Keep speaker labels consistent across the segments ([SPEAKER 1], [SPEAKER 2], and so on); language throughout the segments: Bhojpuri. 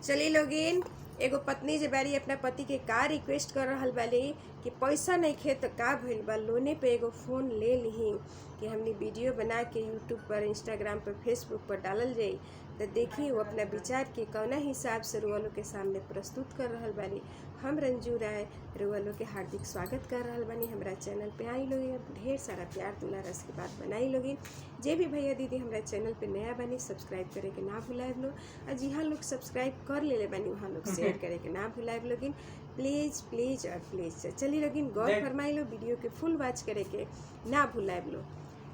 [SPEAKER 1] चली लोगिन एगो पत्नी जे बारी अपना पति के का रिक्वेस्ट कर रहल बाली कि पैसा नहीं खे तो का भइल बा, लोने पे एगो फ़ोन ले ली कि हमने वीडियो बना के यूट्यूब पर, इंस्टाग्राम पर, फेसबुक पर डालल जाई। तो देखी वो अपना विचार के कौना हिसाब से रुआलो के सामने प्रस्तुत कर रहल बानी। हम रंजू राय रुआलो के हार्दिक स्वागत कर रहल बानी हमरा चैनल पे। आई लोग ढेर सारा प्यार दुलार के बात बनाई लोगिन। जे भी भैया दीदी हमरा चैनल पे नया बानी सब्सक्राइब करे के ना भुलाए लो, और जिहाँ लोग सब्सक्राइब कर ले बानी वहाँ लोग शेयर करे के ना भुलाए लोगिन। प्लीज़ प्लीज़ और प्लीज़ चली लोगिन गौर फरमाई लो, वीडियो के फुल वॉच करे के ना भुलाए लो।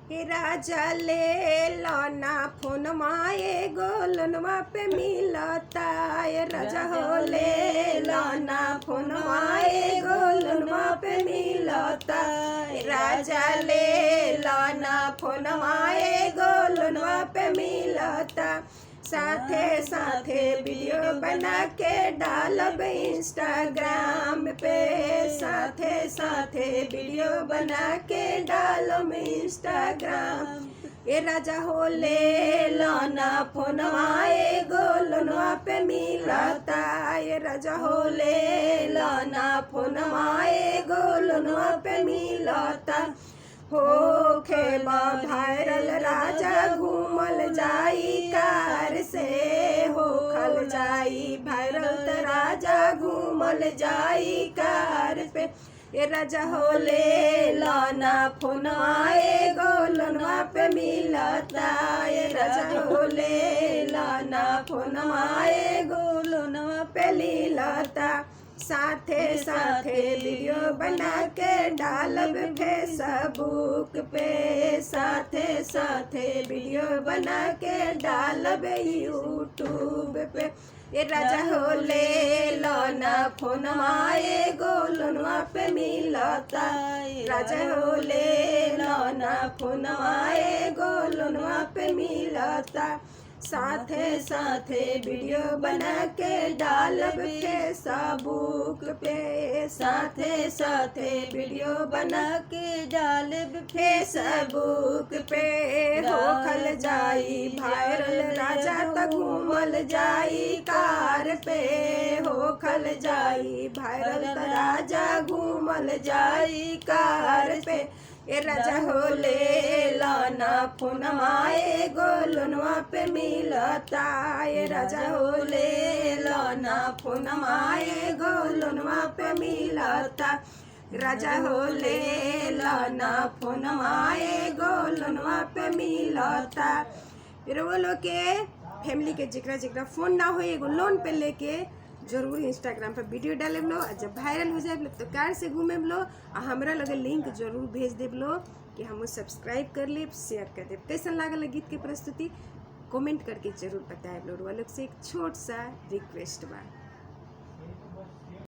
[SPEAKER 1] हे राजा ले लौना फोन माए गोलनवा पे मिलता, ये राजा हो ले लौना फोन माए गोलनवा पे मिलता, राजा ले लौना फोन माए गोलनवा पे मिलता। साथे साथे वीडियो बना के डालब इंस्टाग्राम पे, साथे साथे वीडियो बना के डालब इंस्टाग्राम। ये राजा हो ले लौना फोनवा गोलनवा पे मिलता, ये राजा हो ले लौना फोनवा गोलनवा पे मिलता। हो खेबा वायरल राजा घूमल जाई कार से, हो खल जाई वायरल राजा घूमल जाई कार पे। ये राजा हो ले लौना फोनवा गोलनवा पे मिलता, ये राजा हो ले लौना फोनवा गोलनवा पे मिलता। साथे साथे वीडियो बना के डालब फेसबुक पे, साथे साथे वीडियो बना के डालब यूट्यूब पे। ये राजा हो ले लौना फोनवा गोलनवा पे मिलता, राजा हो ले लौना फोनवा गोलनवा पे मिलता। साथे साथे वीडियो बना के डालब फेसबुक पे, साथे साथे वीडियो बना के डालब फेसबुक पे। हो खल जाई वायरल राजा त घूमल जाई कार पे, हो खल जाई वायरल त राजा घूमल जाई कार पे। ये राजा हो ले लौना फोनवा गोलनवा पे मिलता, ये राजा हो ले लौना फोनवा गोलनवा पे मिलता, राजा हो ले लौना फोनवा गोलनवा पे मिलता। फिर वो लोग के फैमिली के जिकरा जिकरा फोन ना हो एगो लोन पे लेके जरूर इंस्टाग्राम पर वीडियो डाले लो, और जब वायरल हो जाए तो कार से घूमे लो, और हमरा लगे लिंक जरूर भेज देव लो कि हम सब्सक्राइब कर ले, शेयर कर दे। कैसन लागल गीत के प्रस्तुति कमेंट करके जरूर बताए लो। लोग से एक छोट सा रिक्वेस्ट बा।